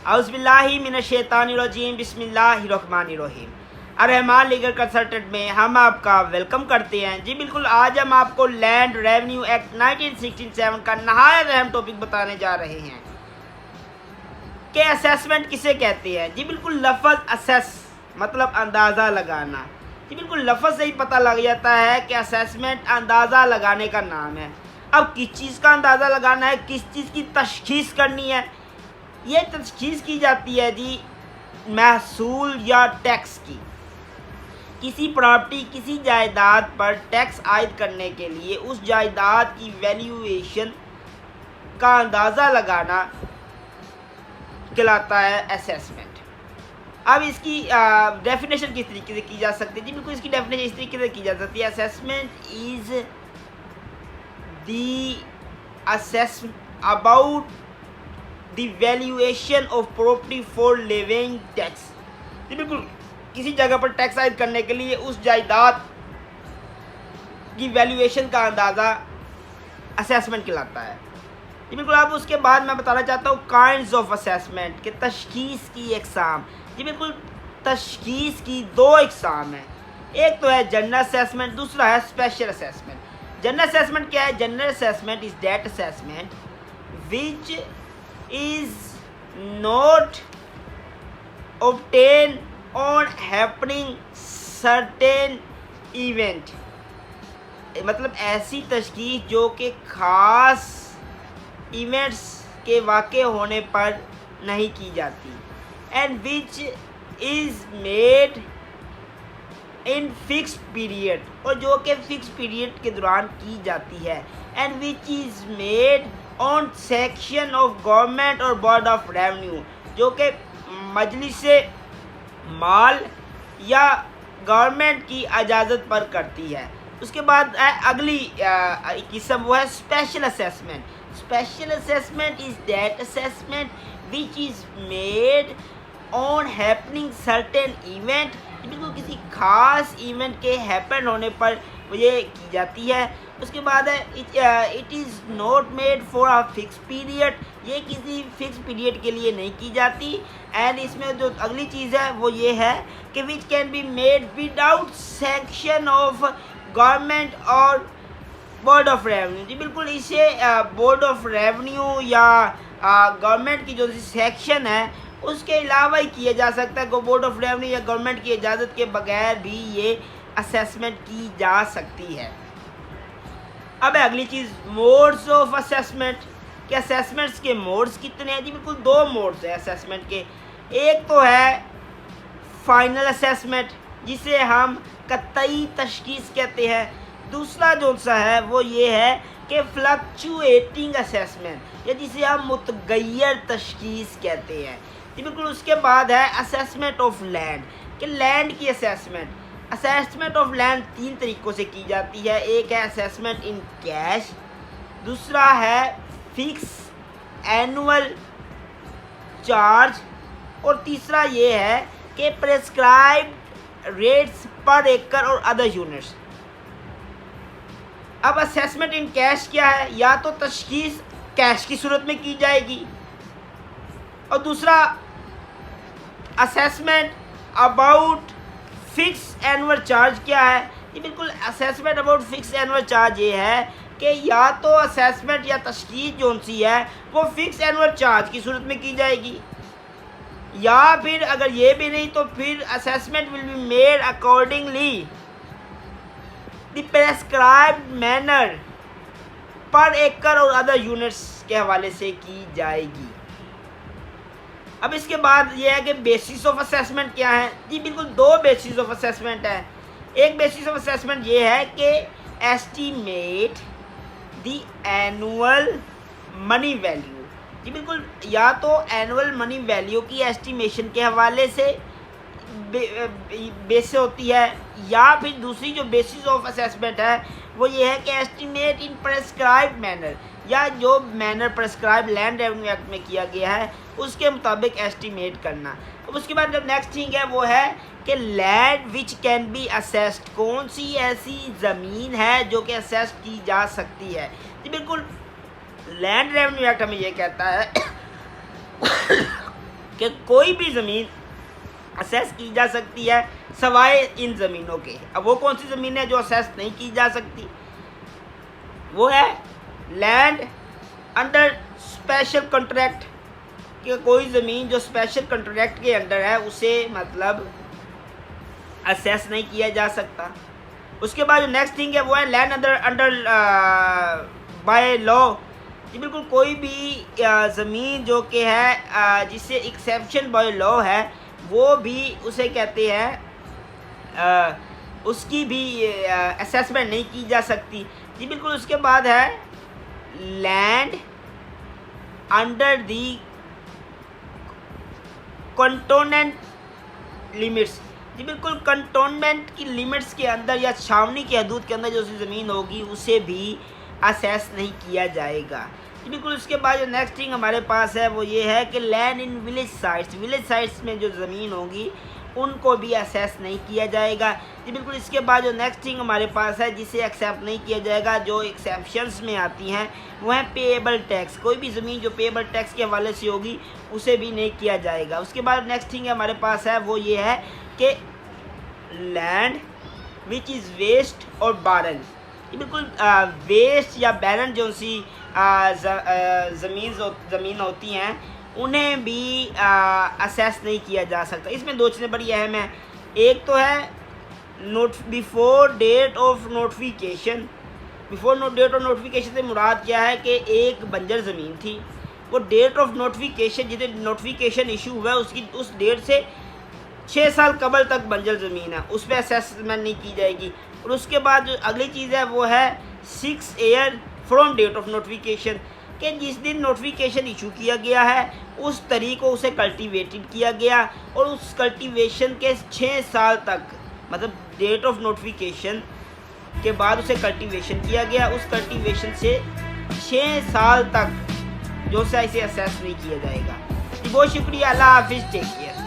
औज़ुबिल्लाहि मिनश्शैतानिर्रजीम बिस्मिल्लाहिर्रहमानिर्रहीम। अर्रहमान legal consultant में हम आपका वेलकम करते हैं। जी बिल्कुल, आज हम आपको लैंड रेवेन्यू एक्ट 1967 का नहायत अहम टॉपिक बताने जा रहे हैं कि असेसमेंट किसे कहते हैं। जी बिल्कुल, लफ्ज़ असेस मतलब अंदाज़ा लगाना। जी बिल्कुल, लफ्ज़ से ही पता लग जाता है कि असेसमेंट अंदाज़ा लगाने का नाम है। अब किस चीज़ का अंदाज़ा लगाना है, किस चीज़ की तशख़ीस करनी है, ये तशख़ीस की जाती है जी महसूल या टैक्स की। किसी प्रॉपर्टी, किसी जायदाद पर टैक्स आयद करने के लिए उस जायदाद की वैल्यूएशन का अंदाज़ा लगाना कहलाता है असेसमेंट। अब इसकी डेफिनेशन किस तरीके से की जा सकती है। जी बिल्कुल, इसकी डेफिनेशन इस तरीके से की जा सकती है। Assessment is the assess about the valuation of property for living tax. जी बिल्कुल, किसी जगह पर टैक्स आयद करने के लिए उस जायदाद की वैल्यूएशन का अंदाज़ा असेसमेंट कहलाता है। जी बिल्कुल, अब उसके बाद मैं बताना चाहता हूँ काइंड्स ऑफ असेसमेंट के तशख़ीस की इक़साम। जी बिल्कुल, तशख़ीस की दो इक़साम है। एक तो है जनरल असेसमेंट, दूसरा है स्पेशल असेसमेंट। जनरल असेसमेंट क्या है? General assessment is that assessment which is not obtained on happening certain event। मतलब ऐसी तशख़ीस जो कि ख़ास इवेंट्स के वाक़े होने पर नहीं की जाती। And which is made in fix period, और जो कि फ़िक्स पीरियड के दौरान की जाती है। And which is made on section of government और बोर्ड ऑफ रेवेन्यू, जो कि मजलिस से माल या गवर्नमेंट की इजाज़त पर करती है। उसके बाद अगली किस्म वो है special assessment. Special assessment is that assessment which is made on happening certain event. बिल्कुल, किसी खास इवेंट के हैपन होने पर ये की जाती है। उसके बाद है it is not made for a fix period, ये किसी फिक्स पीरियड के लिए नहीं की जाती। एंड इसमें जो अगली चीज़ है वो ये है कि which can be made without sanction of government और बोर्ड ऑफ रेवेन्यू। जी बिल्कुल, इसे बोर्ड ऑफ रेवेन्यू या गवर्नमेंट की जो सेक्शन है उसके अलावा ही किया जा सकता है। बोर्ड ऑफ रेवेन्यू या गवर्नमेंट की इजाज़त के बगैर भी ये असेसमेंट की जा सकती है। अब है अगली चीज़ मोड्स ऑफ असेसमेंट के असेसमेंट्स के मोड्स कितने हैं। जी बिल्कुल, दो मोड्स हैं असेसमेंट के। एक तो है फाइनल असेसमेंट जिसे हम कतई तशख़ीस कहते हैं। दूसरा जो सा है वो ये है कि फ्लक्चुएटिंग असेसमेंट या जिसे हम मुतगय्यर तशख़ीस कहते हैं। जी बिल्कुल, उसके बाद है असेसमेंट ऑफ लैंड कि लैंड की असेसमेंट। असेसमेंट ऑफ लैंड तीन तरीक़ों से की जाती है। एक है असेसमेंट इन कैश, दूसरा है फिक्स एनुअल चार्ज, और तीसरा ये है कि प्रेस्क्राइब्ड रेट्स पर एकड़ और अदर यूनिट्स। अब असेसमेंट इन कैश क्या है? या तो तशख़ीस कैश की सूरत में की जाएगी, और दूसरा assessment about fix annual charge क्या है? ये बिल्कुल, assessment about fix annual charge ये है कि या तो असेसमेंट या तशख़ीस जो सी है वो फिक्स एनुअल चार्ज की सूरत में की जाएगी, या फिर अगर ये भी नहीं तो फिर assessment will be made accordingly the prescribed manner पर एकड़ और अदर यूनिट्स के हवाले से की जाएगी। अब इसके बाद ये है कि बेसिस ऑफ असेसमेंट क्या है। जी बिल्कुल, दो बेसिस ऑफ असेसमेंट है। एक बेसिस ऑफ असेसमेंट ये है कि estimate the annual money value. जी बिल्कुल, या तो एनुअल मनी वैल्यू की एस्टीमेशन के हवाले से बेस होती है, या फिर दूसरी जो बेसिस ऑफ असेसमेंट है वो ये है कि एस्टीमेट इन प्रेस्क्राइब्ड मैनर, या जो manner prescribe land revenue act में किया गया है उसके मुताबिक एस्टीमेट करना। अब उसके बाद जब नेक्स्ट थिंग है वो है कि land which can be assessed, कौन सी ऐसी ज़मीन है जो कि असेस की जा सकती है। जी बिल्कुल, लैंड रेवेन्यू एक्ट हमें ये कहता है कि कोई भी ज़मीन असेस की जा सकती है सवाए इन ज़मीनों के। अब वो कौन सी ज़मीन है जो असेस नहीं की जा सकती? वो है लैंड अंडर स्पेशल कॉन्ट्रैक्ट, कि कोई ज़मीन जो स्पेशल कॉन्ट्रैक्ट के अंडर है उसे मतलब असेस नहीं किया जा सकता। उसके बाद जो नेक्स्ट थिंग है वो है लैंड अंडर बाय लॉ। जी बिल्कुल, कोई भी ज़मीन जो कि है जिससे एक्सेप्शन बाय लॉ है वो भी उसे कहते हैं, उसकी भी असेसमेंट नहीं की जा सकती। जी बिल्कुल, उसके बाद है land under the cantonment limits. जी बिल्कुल, कंटोनमेंट की लिमिट्स के अंदर या छावनी की हदूद के अंदर जो सी ज़मीन होगी उसे भी असेस नहीं किया जाएगा। जी बिल्कुल, उसके बाद जो नेक्स्ट थिंग हमारे पास है वो ये है कि लैंड इन विलेज साइट्स में जो ज़मीन होगी उनको भी असेस नहीं किया जाएगा। जी बिल्कुल, इसके बाद जो नेक्स्ट थिंग हमारे पास है जिसे एक्सेप्ट नहीं किया जाएगा, जो एक्सेप्शंस में आती हैं, वो है पेएबल टैक्स। कोई भी ज़मीन जो पेएबल टैक्स के हवाले से होगी उसे भी नहीं किया जाएगा। उसके बाद नेक्स्ट थिंग हमारे पास है वो ये है कि लैंड विच इज़ वेस्ट और बारन। बिल्कुल, वेस्ट या बैरन जो सी ज़मीन होती हैं उन्हें भी असेस नहीं किया जा सकता। इसमें दो चीज़ें बड़ी अहम हैं। एक तो है before date of notification. Date of notification से मुराद क्या है कि एक बंजर ज़मीन थी, वो डेट ऑफ नोटिफिकेशन जितने नोटिफिकेशन इशू हुआ है उसकी उस डेट से 6 साल कबल तक बंजर ज़मीन है, उस पर असेसमेंट नहीं की जाएगी। और उसके बाद जो अगली चीज़ है वो है 6 year from date of notification, कि जिस दिन नोटिफिकेशन इशू किया गया है उस तरीक़ उसे कल्टीवेटेड किया गया और उस कल्टीवेशन के 6 साल तक, मतलब डेट ऑफ नोटिफिकेशन के बाद उसे कल्टीवेशन किया गया, उस कल्टीवेशन से 6 साल तक जो सा इसे असेस नहीं किया जाएगा। बहुत शुक्रिया, अल्लाह हाफिज़, टेक केयर।